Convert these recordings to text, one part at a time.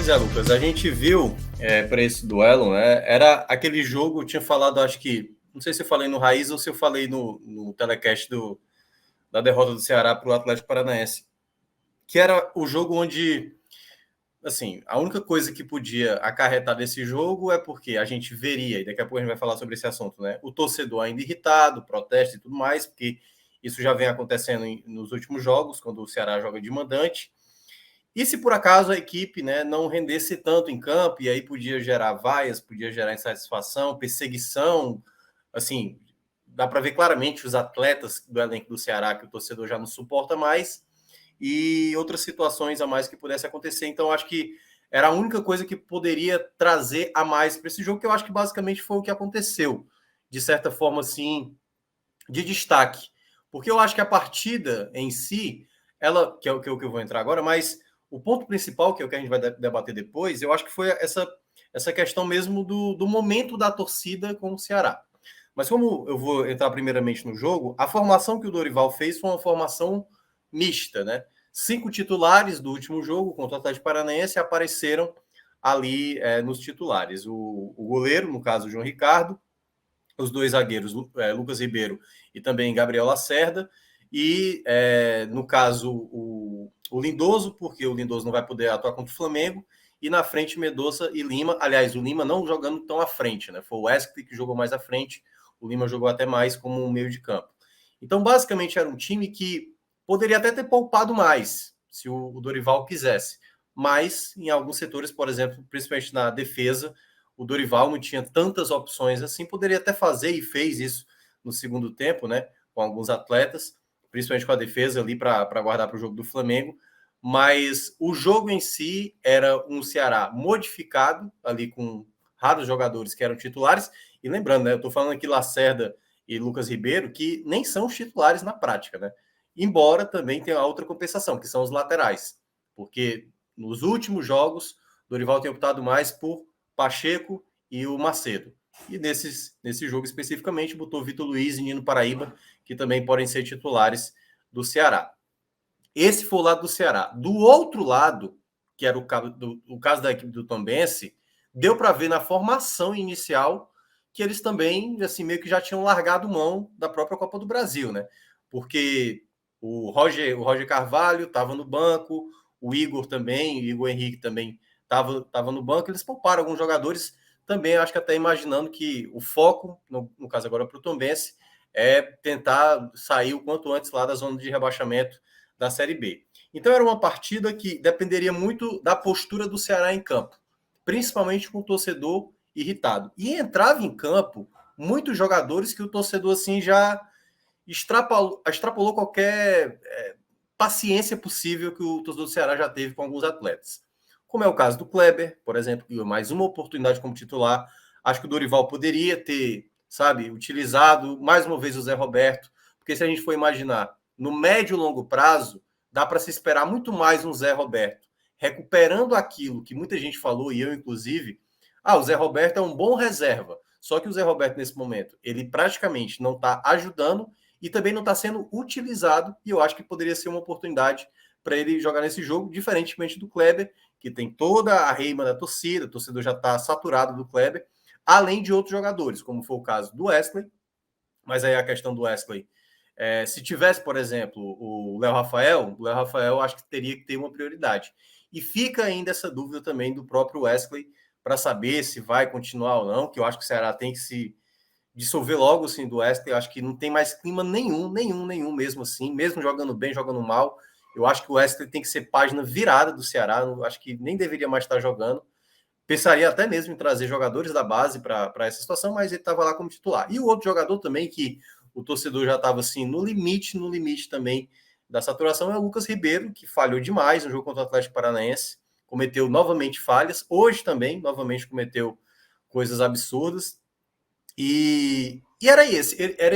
Pois é, Lucas, a gente viu para esse duelo, né? Era aquele jogo, eu tinha falado, acho que, não sei se eu falei no Raiz ou se eu falei no telecast da derrota do Ceará para o Atlético Paranaense, que era o jogo onde, assim, a única coisa que podia acarretar desse jogo é porque a gente veria, e daqui a pouco a gente vai falar sobre esse assunto, né? O torcedor ainda irritado, protesto e tudo mais, porque isso já vem acontecendo nos últimos jogos, quando o Ceará joga de mandante. E se por acaso a equipe, né, não rendesse tanto em campo, e aí podia gerar vaias, podia gerar insatisfação, perseguição, assim, dá para ver claramente os atletas do elenco do Ceará que o torcedor já não suporta mais, e outras situações a mais que pudesse acontecer. Então, acho que era a única coisa que poderia trazer a mais para esse jogo, que eu acho que basicamente foi o que aconteceu, de certa forma, assim, de destaque. Porque eu acho que a partida em si, ela, que é o que eu vou entrar agora, mas o ponto principal, que é o que a gente vai debater depois, eu acho que foi essa questão mesmo do momento da torcida com o Ceará. Mas como eu vou entrar primeiramente no jogo, a formação que o Dorival fez foi uma formação mista, né? 5 titulares do último jogo contra o Atlético Paranaense apareceram ali nos titulares. O goleiro, no caso, o João Ricardo, os dois zagueiros, Lucas Ribeiro e também Gabriel Lacerda, e no caso o Lindoso, porque o Lindoso não vai poder atuar contra o Flamengo, e na frente Medoça e Lima. Aliás, o Lima não jogando tão à frente, né? Foi o Wesley que jogou mais à frente, o Lima jogou até mais como um meio de campo. Então, basicamente, era um time que poderia até ter poupado mais, se o Dorival quisesse. Mas, em alguns setores, por exemplo, principalmente na defesa, o Dorival não tinha tantas opções assim, poderia até fazer e fez isso no segundo tempo, né? Com alguns atletas, principalmente com a defesa ali para guardar para o jogo do Flamengo. Mas o jogo em si era um Ceará modificado, ali com raros jogadores que eram titulares. E lembrando, né? Eu estou falando aqui Lacerda e Lucas Ribeiro, que nem são os titulares na prática, né? Embora também tenha a outra compensação, que são os laterais. Porque nos últimos jogos, Dorival tem optado mais por Pacheco e o Macedo. E nesse jogo especificamente, botou Vitor Luiz e Nino Paraíba, que também podem ser titulares do Ceará. Esse foi o lado do Ceará. Do outro lado, que era o caso da equipe do Tombense, deu para ver na formação inicial que eles também, assim, meio que já tinham largado mão da própria Copa do Brasil, né? Porque o Roger Carvalho estava no banco, o Igor também, o Igor Henrique também estava no banco, eles pouparam alguns jogadores também, acho que até imaginando que o foco, no caso agora para o Tombense, é tentar sair o quanto antes lá da zona de rebaixamento da Série B. Então era uma partida que dependeria muito da postura do Ceará em campo, principalmente com o torcedor irritado. E entrava em campo muitos jogadores que o torcedor assim já extrapolou qualquer paciência possível que o torcedor do Ceará já teve com alguns atletas. Como é o caso do Kleber, por exemplo, que mais uma oportunidade como titular. Acho que o Dorival poderia ter, sabe, utilizado mais uma vez o Zé Roberto, porque se a gente for imaginar, no médio e longo prazo, dá para se esperar muito mais um Zé Roberto, recuperando aquilo que muita gente falou, e eu inclusive, o Zé Roberto é um bom reserva, só que o Zé Roberto nesse momento, ele praticamente não está ajudando e também não está sendo utilizado, e eu acho que poderia ser uma oportunidade para ele jogar nesse jogo, diferentemente do Kleber, que tem toda a reima da torcida, o torcedor já está saturado do Kleber, além de outros jogadores, como foi o caso do Wesley, mas aí a questão do Wesley, se tivesse, por exemplo, o Léo Rafael acho que teria que ter uma prioridade. E fica ainda essa dúvida também do próprio Wesley, para saber se vai continuar ou não, que eu acho que o Ceará tem que se dissolver logo assim do Wesley. Eu acho que não tem mais clima nenhum mesmo assim, mesmo jogando bem, jogando mal. Eu acho que o Wesley tem que ser página virada do Ceará. Eu acho que nem deveria mais estar jogando. Pensaria até mesmo em trazer jogadores da base para essa situação, mas ele estava lá como titular. E o outro jogador também que o torcedor já estava assim no limite também da saturação é o Lucas Ribeiro, que falhou demais no jogo contra o Atlético Paranaense, cometeu novamente falhas, hoje também novamente cometeu coisas absurdas. E era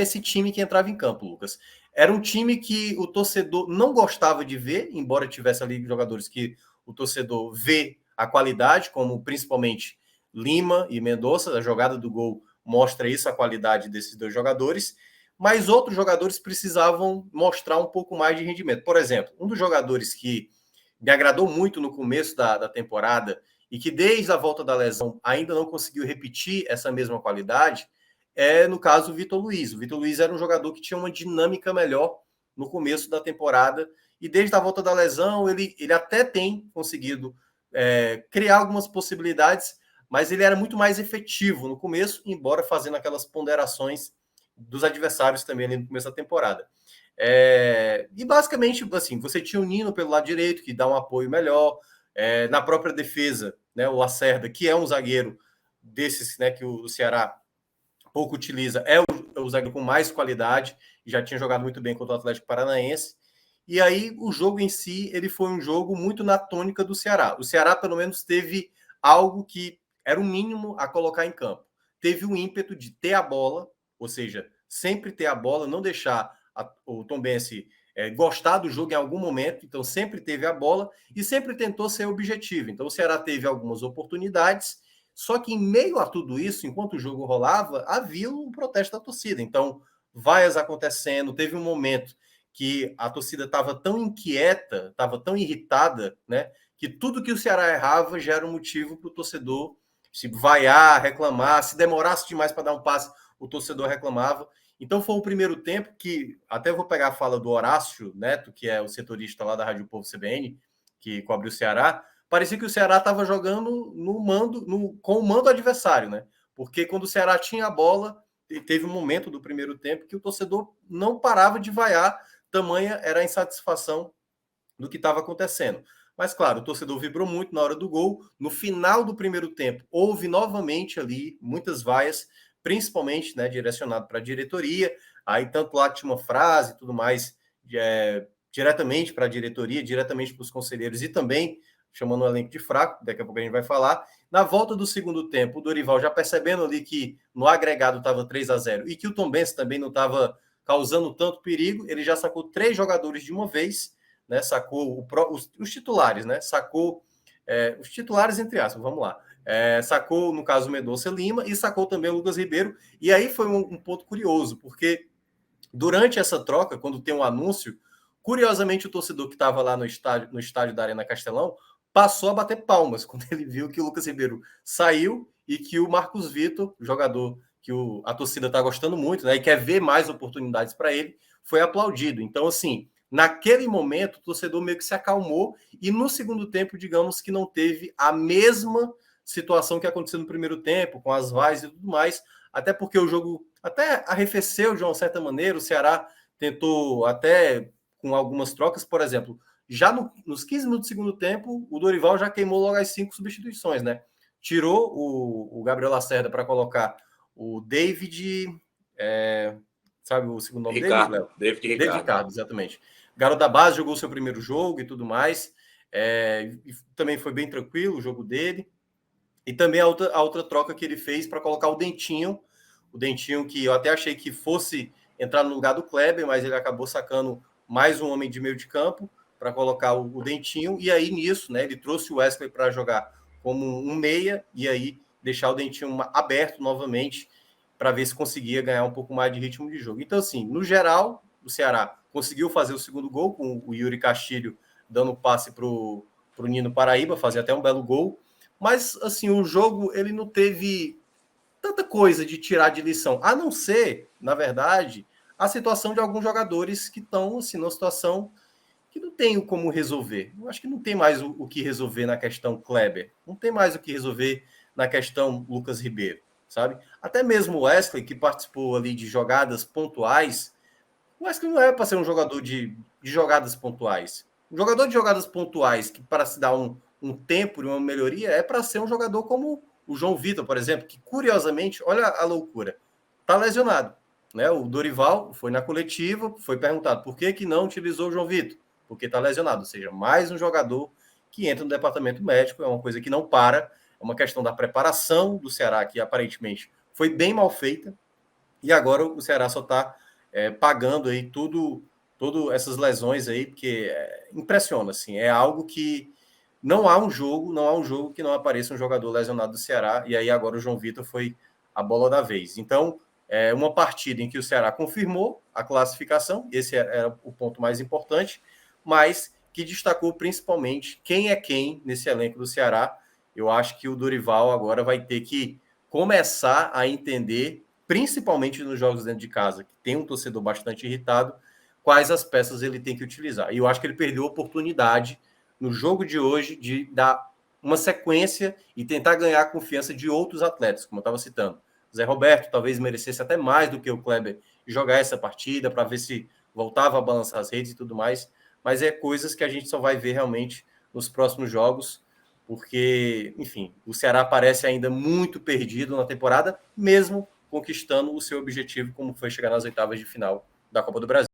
esse time que entrava em campo, Lucas. Era um time que o torcedor não gostava de ver, embora tivesse ali jogadores que o torcedor vê a qualidade, como principalmente Lima e Mendonça. A jogada do gol mostra isso, a qualidade desses dois jogadores. Mas outros jogadores precisavam mostrar um pouco mais de rendimento. Por exemplo, um dos jogadores que me agradou muito no começo da temporada e que desde a volta da lesão ainda não conseguiu repetir essa mesma qualidade, no caso, o Vitor Luiz. O Vitor Luiz era um jogador que tinha uma dinâmica melhor no começo da temporada, e desde a volta da lesão ele até tem conseguido criar algumas possibilidades, mas ele era muito mais efetivo no começo, embora fazendo aquelas ponderações dos adversários também ali no começo da temporada. E basicamente, assim, você tinha o Nino pelo lado direito, que dá um apoio melhor, na própria defesa, né, o Lacerda, que é um zagueiro desses, né, que o Ceará pouco utiliza, é o zagueiro com mais qualidade, já tinha jogado muito bem contra o Atlético Paranaense. E aí o jogo em si, ele foi um jogo muito na tônica do Ceará. O Ceará, pelo menos, teve algo que era o mínimo a colocar em campo. Teve o ímpeto de ter a bola, ou seja, sempre ter a bola, não deixar o Tombense gostar do jogo em algum momento, então sempre teve a bola e sempre tentou ser objetivo. Então o Ceará teve algumas oportunidades, só que em meio a tudo isso, enquanto o jogo rolava, havia um protesto da torcida. Então, vaias acontecendo, teve um momento que a torcida estava tão inquieta, estava tão irritada, né, que tudo que o Ceará errava já era um motivo para o torcedor se vaiar, reclamar. Se demorasse demais para dar um passe, o torcedor reclamava. Então foi o primeiro tempo que, até vou pegar a fala do Horácio Neto, que é o setorista lá da Rádio Povo CBN, que cobre o Ceará, parecia que o Ceará estava jogando com o mando adversário, né? Porque quando o Ceará tinha a bola, teve um momento do primeiro tempo que o torcedor não parava de vaiar, tamanha era a insatisfação do que estava acontecendo. Mas, claro, o torcedor vibrou muito na hora do gol. No final do primeiro tempo, houve novamente ali muitas vaias, principalmente, né, direcionado para a diretoria. Aí, tanto lá tinha uma frase e tudo mais, diretamente para a diretoria, diretamente para os conselheiros e também chamando o elenco de fraco. Daqui a pouco a gente vai falar. Na volta do segundo tempo, o Dorival já percebendo ali que no agregado estava 3-0 e que o Tombense também não estava causando tanto perigo, ele já sacou 3 jogadores de uma vez, né? Sacou os titulares, né? Sacou os titulares, entre aspas, vamos lá. Sacou, no caso, o Mendonça Lima e sacou também o Lucas Ribeiro. E aí foi um ponto curioso, porque durante essa troca, quando tem um anúncio, curiosamente o torcedor que estava lá no estádio da Arena Castelão passou a bater palmas quando ele viu que o Lucas Ribeiro saiu e que o Marcos Vitor, jogador que a torcida está gostando muito, né, e quer ver mais oportunidades para ele, foi aplaudido. Então, assim, naquele momento, o torcedor meio que se acalmou e no segundo tempo, digamos que não teve a mesma situação que aconteceu no primeiro tempo, com as vaias e tudo mais, até porque o jogo até arrefeceu de uma certa maneira, o Ceará tentou até com algumas trocas, por exemplo, já nos 15 minutos do segundo tempo, o Dorival já queimou logo as 5 substituições, né? Tirou o Gabriel Lacerda para colocar o David, sabe o segundo nome Ricardo, dele, Léo? David Ricardo, exatamente. Garoto da base, jogou seu primeiro jogo e tudo mais. E também foi bem tranquilo o jogo dele. E também a outra troca que ele fez para colocar o Dentinho que eu até achei que fosse entrar no lugar do Kleber, mas ele acabou sacando mais um homem de meio de campo para colocar o Dentinho, e aí nisso, né, ele trouxe o Wesley para jogar como um meia, e aí deixar o Dentinho aberto novamente para ver se conseguia ganhar um pouco mais de ritmo de jogo. Então, assim, no geral, o Ceará conseguiu fazer o segundo gol, com o Yuri Castilho dando passe para o Nino Paraíba, fazer até um belo gol, mas, assim, o jogo ele não teve tanta coisa de tirar de lição, a não ser, na verdade, a situação de alguns jogadores que estão assim, numa situação que não tem como resolver. Eu acho que não tem mais o que resolver na questão Kleber, não tem mais o que resolver na questão Lucas Ribeiro, sabe? Até mesmo o Wesley, que participou ali de jogadas pontuais, o Wesley não é para ser um jogador de jogadas pontuais. Um jogador de jogadas pontuais, que para se dar um tempo e uma melhoria, é para ser um jogador como o João Vitor, por exemplo, que curiosamente, olha a loucura, está lesionado. Né? O Dorival foi na coletiva, foi perguntado por que não utilizou o João Vitor, porque está lesionado. Ou seja, mais um jogador que entra no departamento médico, é uma coisa que não para, é uma questão da preparação do Ceará, que aparentemente foi bem mal feita, e agora o Ceará só está pagando aí todas essas lesões aí, porque impressiona, assim, é algo que não há um jogo que não apareça um jogador lesionado do Ceará, e aí agora o João Vitor foi a bola da vez. Então, uma partida em que o Ceará confirmou a classificação, esse era o ponto mais importante, mas que destacou principalmente quem é quem nesse elenco do Ceará, Eu acho que o Dorival agora vai ter que começar a entender, principalmente nos jogos dentro de casa, que tem um torcedor bastante irritado, quais as peças ele tem que utilizar. E eu acho que ele perdeu a oportunidade no jogo de hoje de dar uma sequência e tentar ganhar a confiança de outros atletas, como eu estava citando. Zé Roberto talvez merecesse até mais do que o Kleber jogar essa partida para ver se voltava a balançar as redes e tudo mais, mas é coisas que a gente só vai ver realmente nos próximos jogos, porque, enfim, o Ceará parece ainda muito perdido na temporada, mesmo conquistando o seu objetivo, como foi chegar nas oitavas de final da Copa do Brasil.